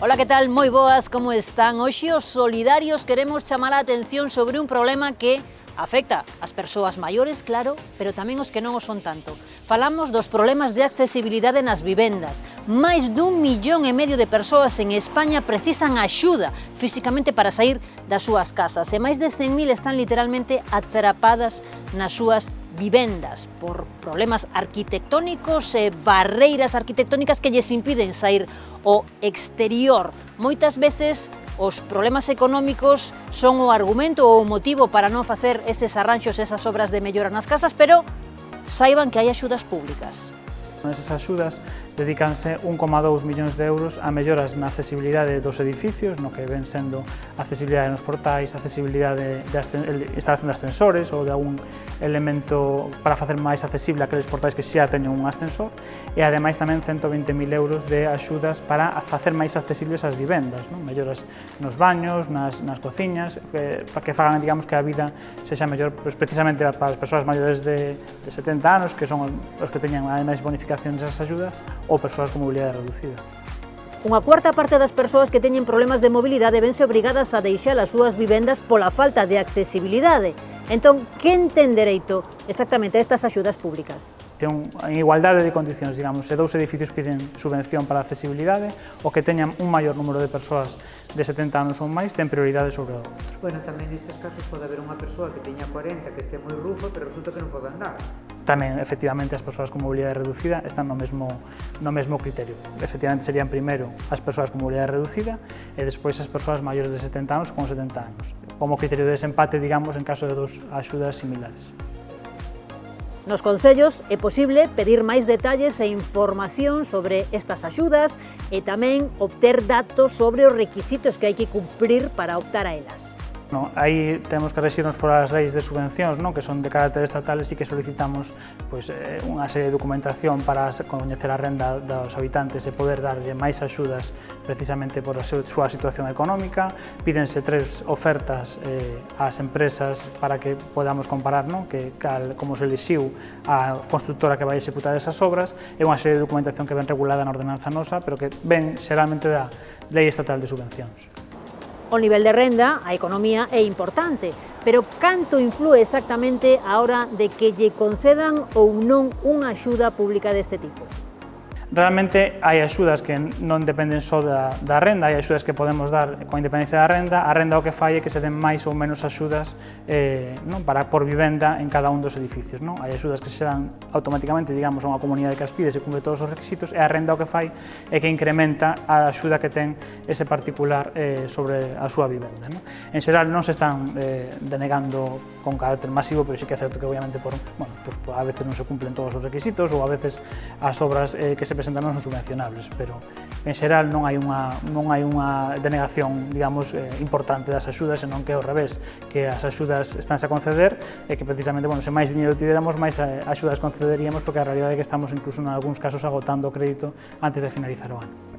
Ola, que tal? Moi boas, como están? Hoxe os solidarios queremos chamar a atención sobre un problema que afecta as persoas maiores, claro, pero tamén os que non o son tanto. Falamos dos problemas de accesibilidade nas vivendas. Máis dun 1,5 millón de persoas en España precisan axuda físicamente para sair das súas casas e máis de 100.000 están literalmente atrapadas nas súas vivendas por problemas arquitectónicos e barreiras arquitectónicas que lles impiden sair ao exterior. Moitas veces os problemas económicos son o argumento ou o motivo para non facer eses arranxos, esas obras de mellora nas casas, pero saiban que hai axudas públicas. Esas axudas dedícanse 1,2 millóns de euros a melloras na accesibilidade dos edificios, no que ven sendo accesibilidade nos portais, accesibilidade de instalación de ascensores ou de algún elemento para facer máis accesible aqueles portais que xa teñen un ascensor, e ademais tamén 120.000 euros de axudas para facer máis accesibles as vivendas, non? Melloras nos baños, nas cociñas, para que fagan, digamos, que a vida sexa mellor, pues, precisamente para as persoas maiores de 70 anos, que son os que teñan máis bonificacións esas axudas, ou persoas con mobilidade reducida. Unha cuarta parte das persoas que teñen problemas de mobilidade vense obrigadas a deixar as súas vivendas pola falta de accesibilidade. Entón, quen ten dereito exactamente a estas axudas públicas? En igualdade de condicións, digamos, se dous edificios piden subvención para a accesibilidade, o que teñan un maior número de persoas de 70 anos ou máis ten prioridade sobre o outro. Bueno, tamén nestes casos pode haber unha persoa que teña 40, que este moi rufo, pero resulta que non pode andar. Tamén, efectivamente, as persoas con mobilidade reducida están no mesmo criterio. Efectivamente, serían primeiro as persoas con mobilidade reducida e despois as persoas maiores de 70 anos con 70 anos, como criterio de desempate, digamos, en caso de dos axudas similares. Nos consellos é posible pedir máis detalles e información sobre estas axudas e tamén obter datos sobre os requisitos que hai que cumprir para optar a elas. Aí temos que regirnos por as leis de subvencións, que son de carácter estatal, e que solicitamos unha serie de documentación para coñecer a renda dos habitantes e poder darlle máis axudas precisamente por a súa situación económica. Pídense 3 ofertas ás empresas para que podamos comparar como se elixiu a constructora que vai executar esas obras, e unha serie de documentación que ven regulada na ordenanza nosa, pero que ven xeralmente da Lei Estatal de Subvencións. O nivel de renda, a economía é importante, pero canto inflúe exactamente a hora de que lle concedan ou non unha axuda pública deste tipo? Realmente hai axudas que non dependen só da renda, hai axudas que podemos dar coa independencia da renda. A renda o que fai é que se den máis ou menos axudas por vivenda en cada un dos edificios. Hai axudas que se dan automáticamente, digamos, a unha comunidade que as pide, se cumpre todos os requisitos, e a renda o que fai é que incrementa a axuda que ten ese particular sobre a súa vivenda. En xeral non se están denegando con carácter masivo, pero sí que é certo que obviamente a veces non se cumplen todos os requisitos, ou a veces as obras que se presentan non son subvencionables, pero en xeral non hai unha denegación, digamos, importante das axudas, senón que ao revés, que as axudas estánse a conceder e que precisamente, se máis dinheiro tiveramos, máis axudas concederíamos, porque a realidade é que estamos incluso en algúns casos agotando o crédito antes de finalizar o ano.